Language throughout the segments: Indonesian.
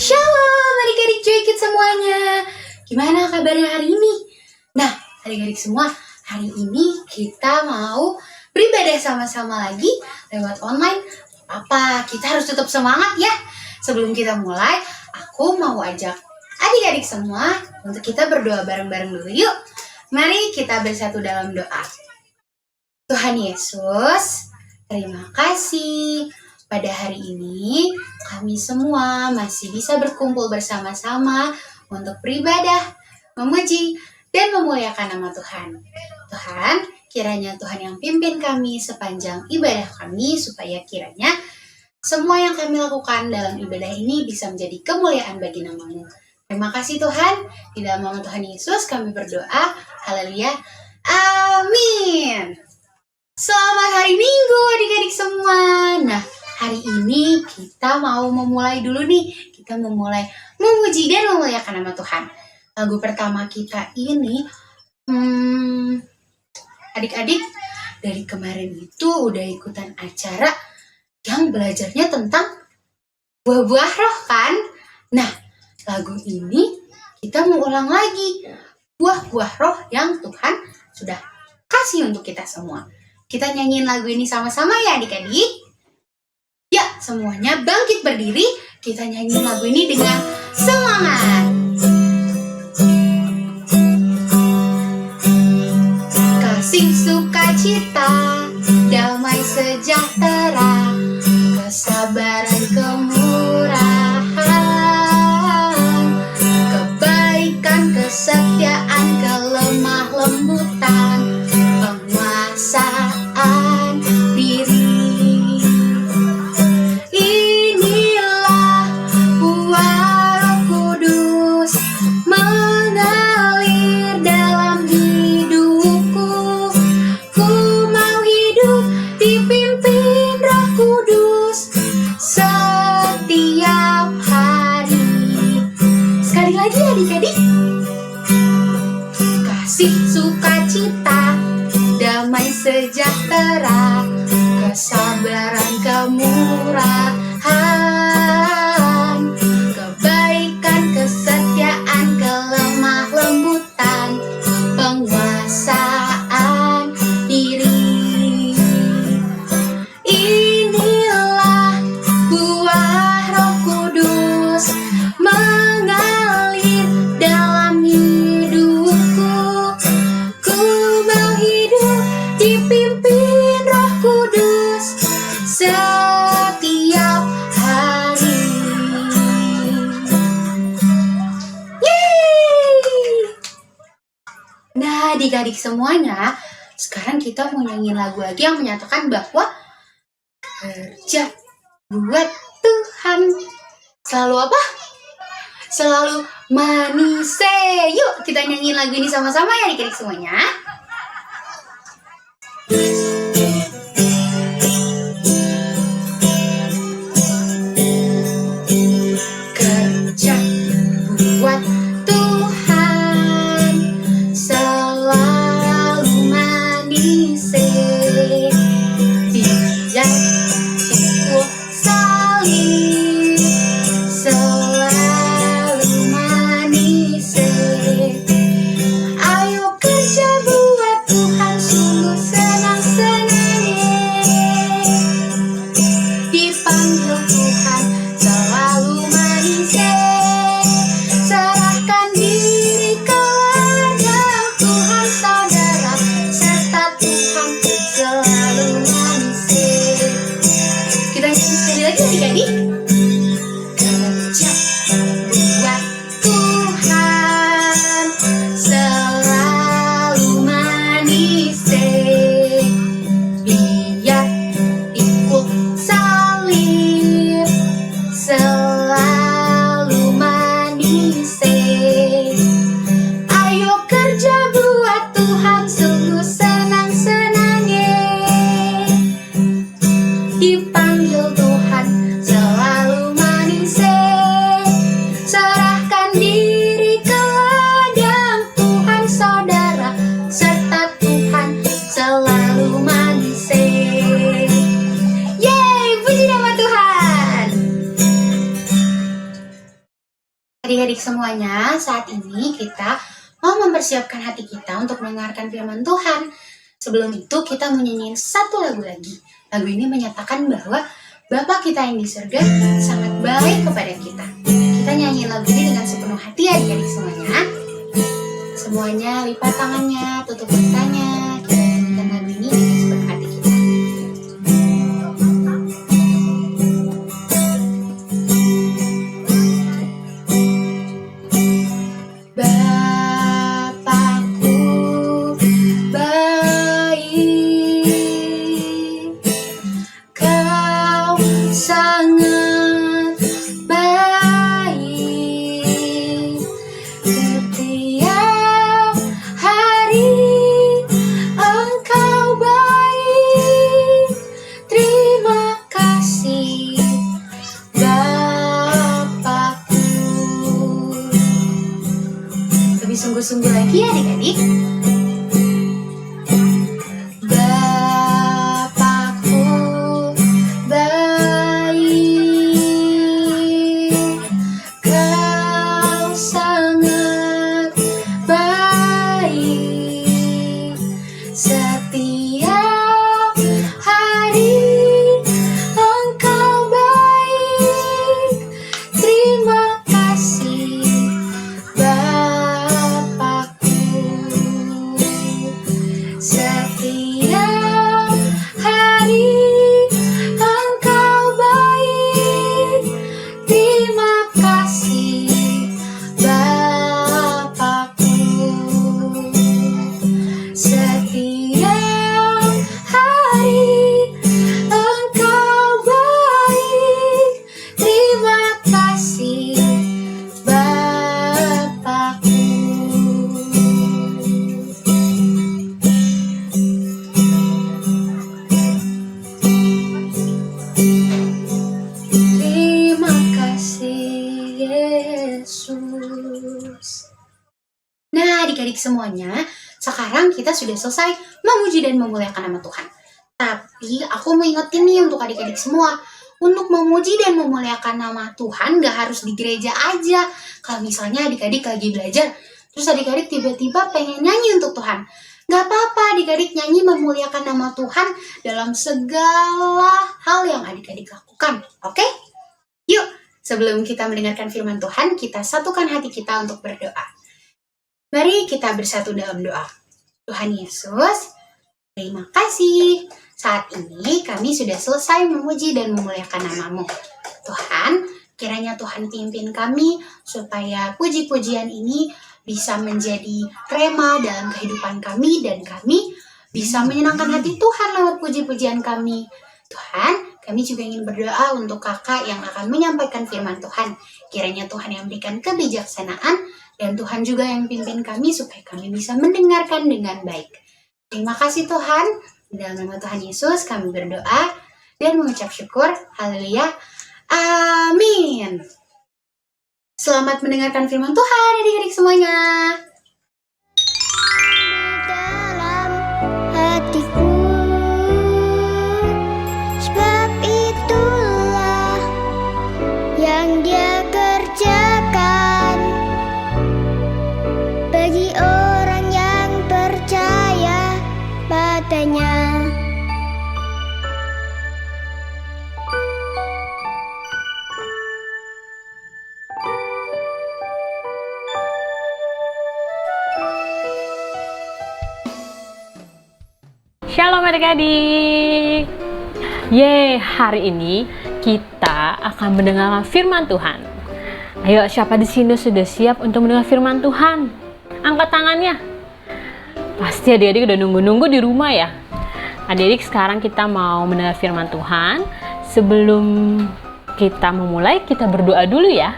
Shalom adik-adik Joykid semuanya. Gimana kabarnya hari ini? Nah, adik-adik semua, hari ini kita mau beribadah sama-sama lagi lewat online. Apa? Kita harus tetap semangat ya. Sebelum kita mulai, aku mau ajak adik-adik semua untuk kita berdoa bareng-bareng dulu yuk. Mari kita bersatu dalam doa. Tuhan Yesus, terima kasih. Pada hari ini, kami semua masih bisa berkumpul bersama-sama untuk beribadah, memuji, dan memuliakan nama Tuhan. Tuhan, kiranya Tuhan yang pimpin kami sepanjang ibadah kami, supaya kiranya semua yang kami lakukan dalam ibadah ini bisa menjadi kemuliaan bagi nama-Mu. Terima kasih Tuhan, di dalam nama Tuhan Yesus kami berdoa. Haleluya. Amin. Selamat hari Minggu adik-adik semua. Nah, hari ini kita mau memulai dulu nih. Kita memulai memuji dan memuliakan nama Tuhan. Lagu pertama kita ini, adik-adik dari kemarin itu udah ikutan acara yang belajarnya tentang buah-buah roh kan? Nah, lagu ini kita mau ulang lagi. Buah-buah roh yang Tuhan sudah kasih untuk kita semua. Kita nyanyiin lagu ini sama-sama ya adik-adik. Ya, semuanya bangkit berdiri. Kita nyanyiin lagu ini dengan semangat. Kasih, sukacita, damai sejahtera, kesabaran, kemurahan, kebaikan, kesetiaan, kelemah lembutan, penguasaan diri. Inilah buah Roh Kudus mengalir dalam hidupku. Ku mau hidup dipimpin Roh Kudus setiap hari. Sekali lagi adik-adik. Kasih, sukacita, damai sejahtera, kesabaran, kemurahan, kebaikan, kesetiaan, kelemah lembutan, penguasaan diri. Inilah buah Roh Kudus mengalir dalam hidupku. Ku mau hidup dipimpin Roh Kudus setiap hari. Yeay! Nah, adik-adik semuanya, sekarang kita mau nyanyiin lagu lagi yang menyatakan bahwa kerja buat Tuhan selalu apa? Selalu manis. Yuk kita nyanyiin lagu ini sama-sama ya adik-adik semuanya. Kerja buat Tuhan selalu manis. Biar ikut salib selalu manis. Ayo kerja buat semuanya, saat ini kita mau mempersiapkan hati kita untuk mendengarkan firman Tuhan. Sebelum itu kita menyanyikan satu lagu lagi. Lagu ini menyatakan bahwa Bapa kita yang di surga sangat baik kepada kita. Kita nyanyi lagu ini dengan sepenuh hati adik-adik semuanya. Semuanya lipat tangannya, tutup matanya. Kita nyanyikan lagu ini dengan sepenuh hati kita. Sungguh-sungguh lagi adik-adik. Bapakku baik, kau sangat baik, setiap hari engkau baik, terima kasih setiap hari engkau baik, terima kasih Bapakku. Setiap hari engkau baik, terima kasih Bapakku. Yesus. Nah, adik-adik semuanya, sekarang kita sudah selesai memuji dan memuliakan nama Tuhan. Tapi aku mau ingetin nih untuk adik-adik semua, untuk memuji dan memuliakan nama Tuhan gak harus di gereja aja. Kalau misalnya adik-adik lagi belajar, terus adik-adik tiba-tiba pengen nyanyi untuk Tuhan, gak apa-apa adik-adik nyanyi memuliakan nama Tuhan dalam segala hal yang adik-adik lakukan. Oke? Yuk, sebelum kita mendengarkan firman Tuhan, kita satukan hati kita untuk berdoa. Mari kita bersatu dalam doa. Tuhan Yesus, terima kasih. Saat ini kami sudah selesai memuji dan memuliakan nama-Mu. Tuhan, kiranya Tuhan pimpin kami supaya puji-pujian ini bisa menjadi rema dalam kehidupan kami dan kami bisa menyenangkan hati Tuhan lewat puji-pujian kami. Tuhan, kami juga ingin berdoa untuk kakak yang akan menyampaikan firman Tuhan. Kiranya Tuhan yang berikan kebijaksanaan dan Tuhan juga yang pimpin kami supaya kami bisa mendengarkan dengan baik. Terima kasih Tuhan. Dalam nama Tuhan Yesus kami berdoa dan mengucap syukur. Haleluya. Amin. Selamat mendengarkan firman Tuhan adik-adik semuanya. Dalam hatiku, sebab itulah yang Dia kerjakan bagi orang yang percaya padanya. Shalom adik-adik. Hari ini kita akan mendengarkan firman Tuhan. Ayo, siapa di sini sudah siap untuk mendengar firman Tuhan? Angkat tangannya. Pasti adik-adik udah nunggu-nunggu di rumah ya. Adik-adik, sekarang kita mau mendengar firman Tuhan. Sebelum kita memulai, kita berdoa dulu ya.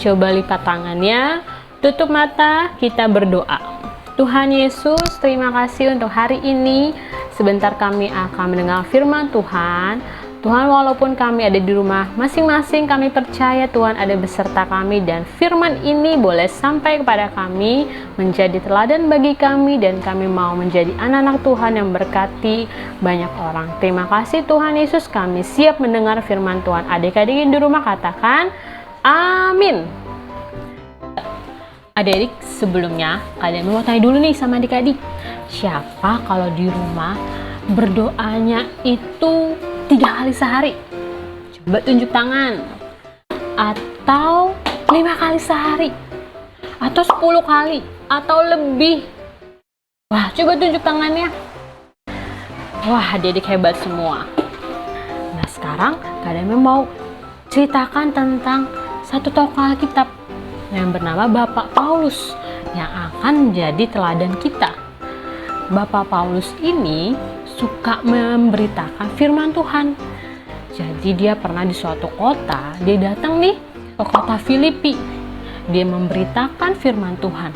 Coba lipat tangannya, tutup mata, kita berdoa. Tuhan Yesus, terima kasih untuk hari ini. Sebentar kami akan mendengar firman Tuhan. Tuhan, walaupun kami ada di rumah masing-masing, kami percaya Tuhan ada beserta kami dan firman ini boleh sampai kepada kami, menjadi teladan bagi kami, dan kami mau menjadi anak-anak Tuhan yang berkati banyak orang. Terima kasih Tuhan Yesus, kami siap mendengar firman Tuhan. Adik-adik di rumah katakan amin. Adik-adik, sebelumnya kalian mau tanya dulu nih sama adik-adik, siapa kalau di rumah berdoanya itu 3 kali sehari? Coba tunjuk tangan. Atau 5 kali sehari? Atau 10 kali? Atau lebih? Wah, coba tunjuk tangannya. Wah, adik-adik hebat semua. Nah, sekarang kalian mau ceritakan tentang satu tokoh Alkitab yang bernama Bapak Paulus yang akan menjadi teladan kita. Bapak Paulus ini suka memberitakan firman Tuhan. Jadi dia pernah di suatu kota, dia datang nih ke kota Filipi. Dia memberitakan firman Tuhan.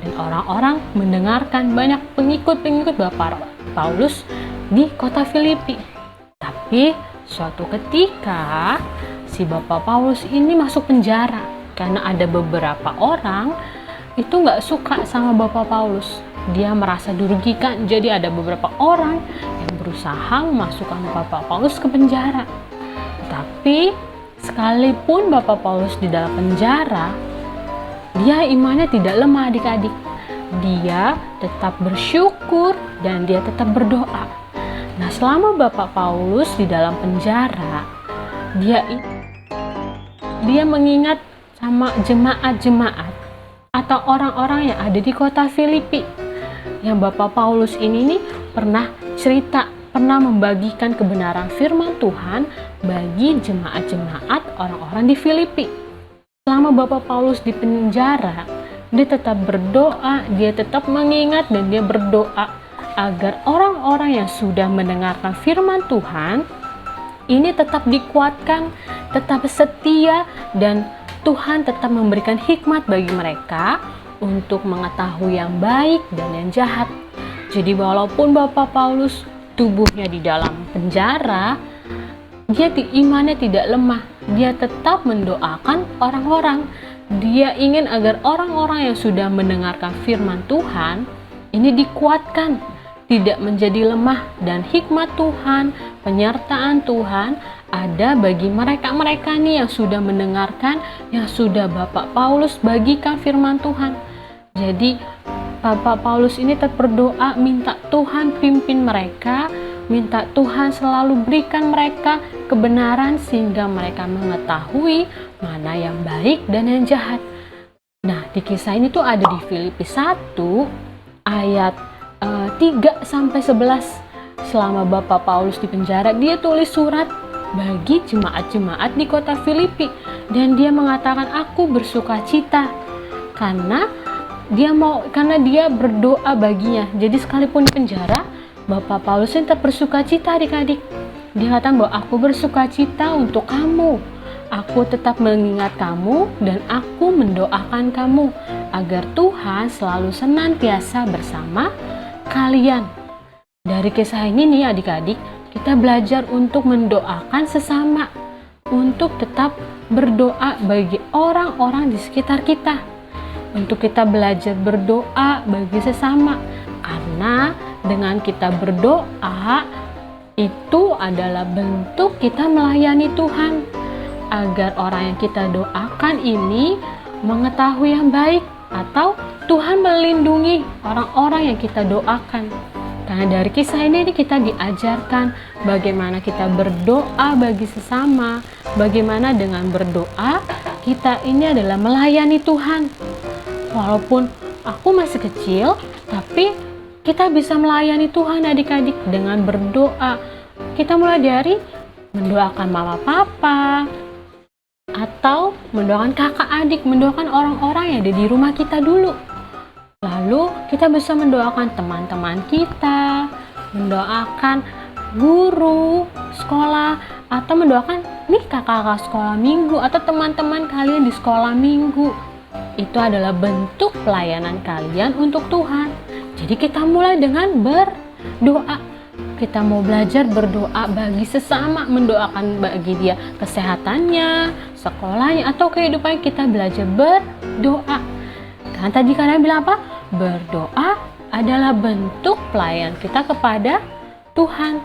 Dan orang-orang mendengarkan, banyak pengikut-pengikut Bapak Paulus di kota Filipi. Tapi suatu ketika si Bapak Paulus ini masuk penjara karena ada beberapa orang itu nggak suka sama Bapak Paulus. Dia merasa dirugikan, jadi ada beberapa orang yang berusaha memasukkan Bapak Paulus ke penjara. Tapi sekalipun Bapak Paulus di dalam penjara, dia imannya tidak lemah adik-adik. Dia tetap bersyukur dan dia tetap berdoa. Nah, selama Bapak Paulus di dalam penjara, dia mengingat sama jemaat-jemaat atau orang-orang yang ada di kota Filipi. Yang Bapak Paulus ini nih pernah membagikan kebenaran firman Tuhan bagi jemaat-jemaat orang-orang di Filipi. Selama Bapak Paulus di penjara, dia tetap berdoa, dia tetap mengingat dan dia berdoa agar orang-orang yang sudah mendengarkan firman Tuhan ini tetap dikuatkan, tetap setia, dan Tuhan tetap memberikan hikmat bagi mereka untuk mengetahui yang baik dan yang jahat. Jadi walaupun Bapak Paulus tubuhnya di dalam penjara, dia imannya tidak lemah. Dia tetap mendoakan orang-orang. Dia ingin agar orang-orang yang sudah mendengarkan firman Tuhan ini dikuatkan, tidak menjadi lemah, dan hikmat Tuhan, penyertaan Tuhan ada bagi mereka-mereka nih yang sudah mendengarkan, yang sudah Bapak Paulus bagikan firman Tuhan. Jadi Bapak Paulus ini tetap berdoa, minta Tuhan pimpin mereka, minta Tuhan selalu berikan mereka kebenaran sehingga mereka mengetahui mana yang baik dan yang jahat. Nah, di kisah ini tuh ada di Filipi 1 ayat 3-11. Selama Bapak Paulus di penjara, dia tulis surat bagi jemaat-jemaat di kota Filipi, dan dia mengatakan, aku bersuka cita karena dia berdoa baginya. Jadi sekalipun di penjara, Bapak Paulus tetap bersuka cita adik-adik. Dia katakan bahwa aku bersuka cita untuk kamu. Aku tetap mengingat kamu dan aku mendoakan kamu agar Tuhan selalu senantiasa bersama kalian. Dari kisah ini nih adik-adik, kita belajar untuk mendoakan sesama, untuk tetap berdoa bagi orang-orang di sekitar kita, untuk kita belajar berdoa bagi sesama, karena dengan kita berdoa itu adalah bentuk kita melayani Tuhan, agar orang yang kita doakan ini mengetahui yang baik, atau Tuhan melindungi orang-orang yang kita doakan. Karena dari kisah ini kita diajarkan bagaimana kita berdoa bagi sesama, bagaimana dengan berdoa kita ini adalah melayani Tuhan. Walaupun aku masih kecil, tapi kita bisa melayani Tuhan adik-adik dengan berdoa. Kita mulai dari mendoakan mama papa, atau mendoakan kakak adik, mendoakan orang-orang yang ada di rumah kita dulu. Lalu kita bisa mendoakan teman-teman kita, mendoakan guru sekolah, atau mendoakan nih kakak-kakak sekolah minggu atau teman-teman kalian di sekolah minggu. Itu adalah bentuk pelayanan kalian untuk Tuhan. Jadi kita mulai dengan berdoa. Kita mau belajar berdoa bagi sesama, mendoakan bagi dia kesehatannya, sekolahnya, atau kehidupannya. Kita belajar berdoa. Kan tadi kalian bilang apa? Berdoa adalah bentuk pelayan kita kepada Tuhan.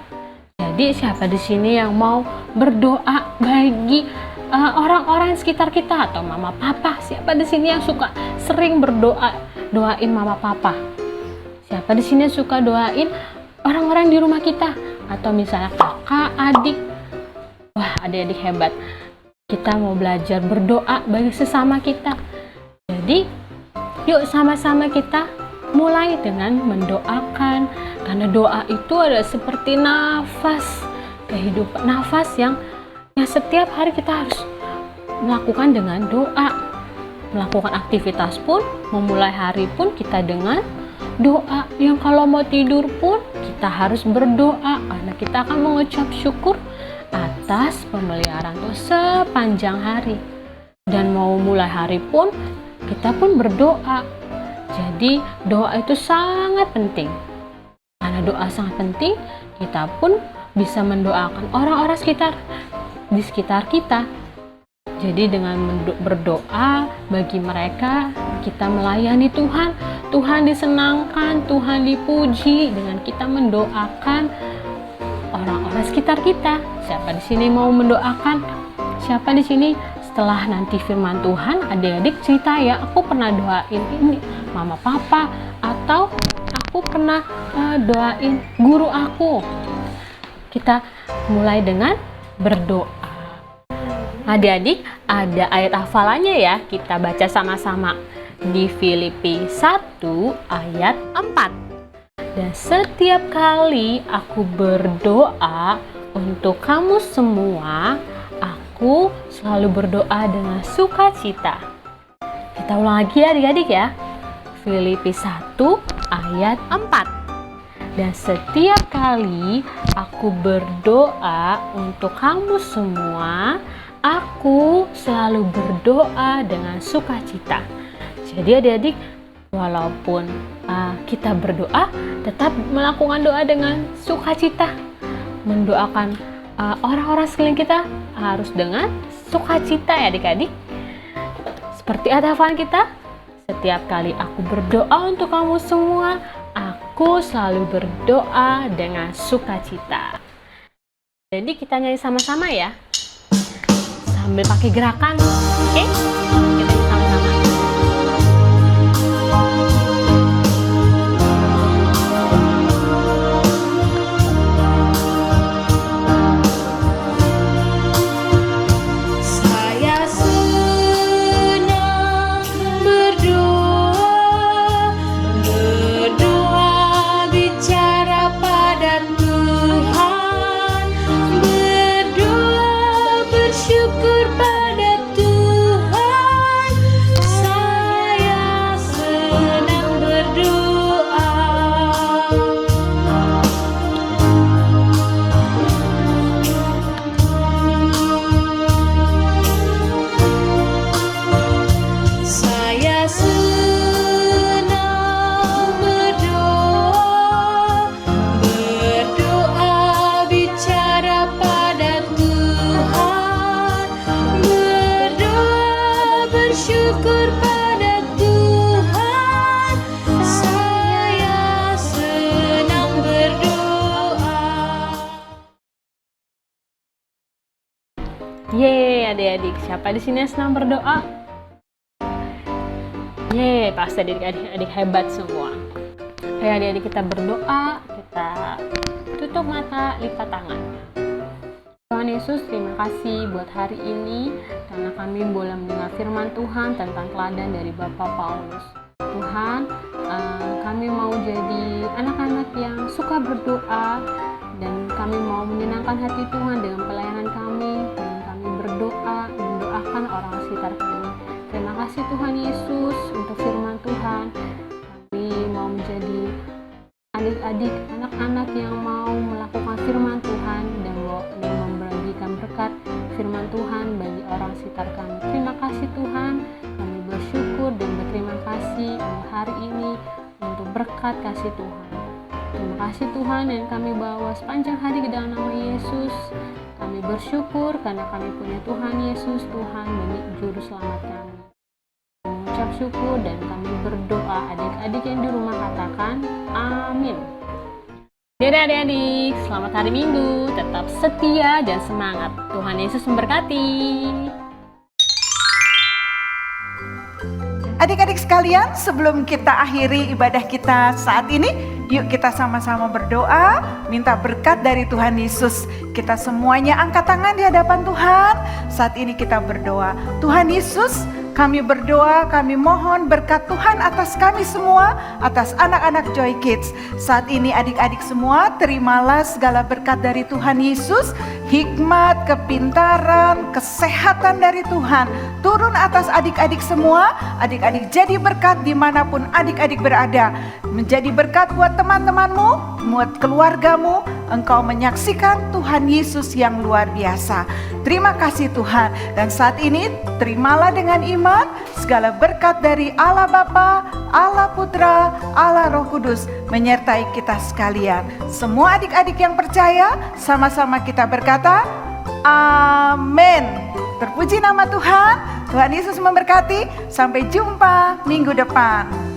Jadi siapa di sini yang mau berdoa bagi orang-orang sekitar kita atau mama papa. Siapa di sini yang suka sering doain mama papa? Siapa di sini yang suka doain orang-orang di rumah kita? Atau misalnya kakak, adik. Wah, adik-adik hebat. Kita mau belajar berdoa bagi sesama kita. Jadi, yuk sama-sama kita mulai dengan mendoakan. Karena doa itu adalah seperti nafas kehidupan, nafas yang setiap hari kita harus melakukan dengan doa. Melakukan aktivitas pun, memulai hari pun kita dengan doa. Yang kalau mau tidur pun kita harus berdoa karena kita akan mengucap syukur atas pemeliharaan Tuhan sepanjang hari. Dan mau mulai hari pun kita pun berdoa. Jadi doa itu sangat penting. Karena doa sangat penting, kita pun bisa mendoakan orang-orang di sekitar kita. Jadi dengan berdoa bagi mereka, kita melayani Tuhan. Tuhan disenangkan, Tuhan dipuji dengan kita mendoakan orang-orang sekitar kita. Siapa di sini mau mendoakan? Siapa di sini setelah nanti firman Tuhan, adik-adik cerita ya, aku pernah doain ini mama papa, atau aku pernah doain guru aku. Kita mulai dengan berdoa. Adik-adik, ada ayat hafalannya ya, kita baca sama-sama. Di Filipi 1 ayat 4. Dan setiap kali aku berdoa untuk kamu semua, aku selalu berdoa dengan sukacita. Kita ulang lagi ya adik-adik ya. Filipi 1 ayat 4. Dan setiap kali aku berdoa untuk kamu semua, aku selalu berdoa dengan sukacita. Jadi adik-adik, walaupun kita berdoa, tetap melakukan doa dengan sukacita. Mendoakan orang-orang sekeliling kita harus dengan sukacita ya adik-adik. Seperti ada hafalan kita, setiap kali aku berdoa untuk kamu semua, aku selalu berdoa dengan sukacita. Jadi kita nyanyi sama-sama ya, sambil pakai gerakan, oke? Kita nyanyi sama-sama. Yeay adik-adik, siapa di sini yang senang berdoa? Yeay, pasti adik-adik hebat semua. Ayo adik-adik kita berdoa, kita tutup mata, lipat tangan. Tuhan Yesus, terima kasih buat hari ini karena kami boleh mendengar firman Tuhan tentang teladan dari Bapak Paulus. Tuhan, kami mau jadi anak-anak yang suka berdoa dan kami mau menyenangkan hati Tuhan dengan pelayanan kami. Berdoa, mendoakan orang sekitar kami. Terima kasih Tuhan Yesus untuk firman Tuhan. Kami mau menjadi adik-adik, anak-anak yang mau melakukan firman Tuhan dan membagikan berkat firman Tuhan bagi orang sekitar kami. Terima kasih Tuhan, kami bersyukur dan berterima kasih untuk hari ini untuk berkat kasih Tuhan. Terima kasih Tuhan yang kami bawa sepanjang hari ke dalam nama Yesus. Kami bersyukur karena kami punya Tuhan Yesus, Tuhan bagi juru selamat kami. Mengucap syukur dan kami berdoa, adik-adik yang di rumah katakan amin. Jadi adik-adik, selamat hari Minggu, tetap setia dan semangat. Tuhan Yesus memberkati. Adik-adik sekalian, sebelum kita akhiri ibadah kita saat ini, yuk kita sama-sama berdoa, minta berkat dari Tuhan Yesus. Kita semuanya angkat tangan di hadapan Tuhan. Saat ini kita berdoa. Tuhan Yesus, kami berdoa, kami mohon berkat Tuhan atas kami semua, atas anak-anak Joy Kids. Saat ini adik-adik semua, terimalah segala berkat dari Tuhan Yesus, hikmat, kepintaran, kesehatan dari Tuhan. Turun atas adik-adik semua, adik-adik jadi berkat dimanapun adik-adik berada. Menjadi berkat buat teman-temanmu, buat keluargamu, engkau menyaksikan Tuhan Yesus yang luar biasa. Terima kasih Tuhan, dan saat ini terimalah dengan iman segala berkat dari Allah Bapa, Allah Putra, Allah Roh Kudus menyertai kita sekalian. Semua adik-adik yang percaya, sama-sama kita berkata, amin. Terpuji nama Tuhan. Tuhan Yesus memberkati. Sampai jumpa minggu depan.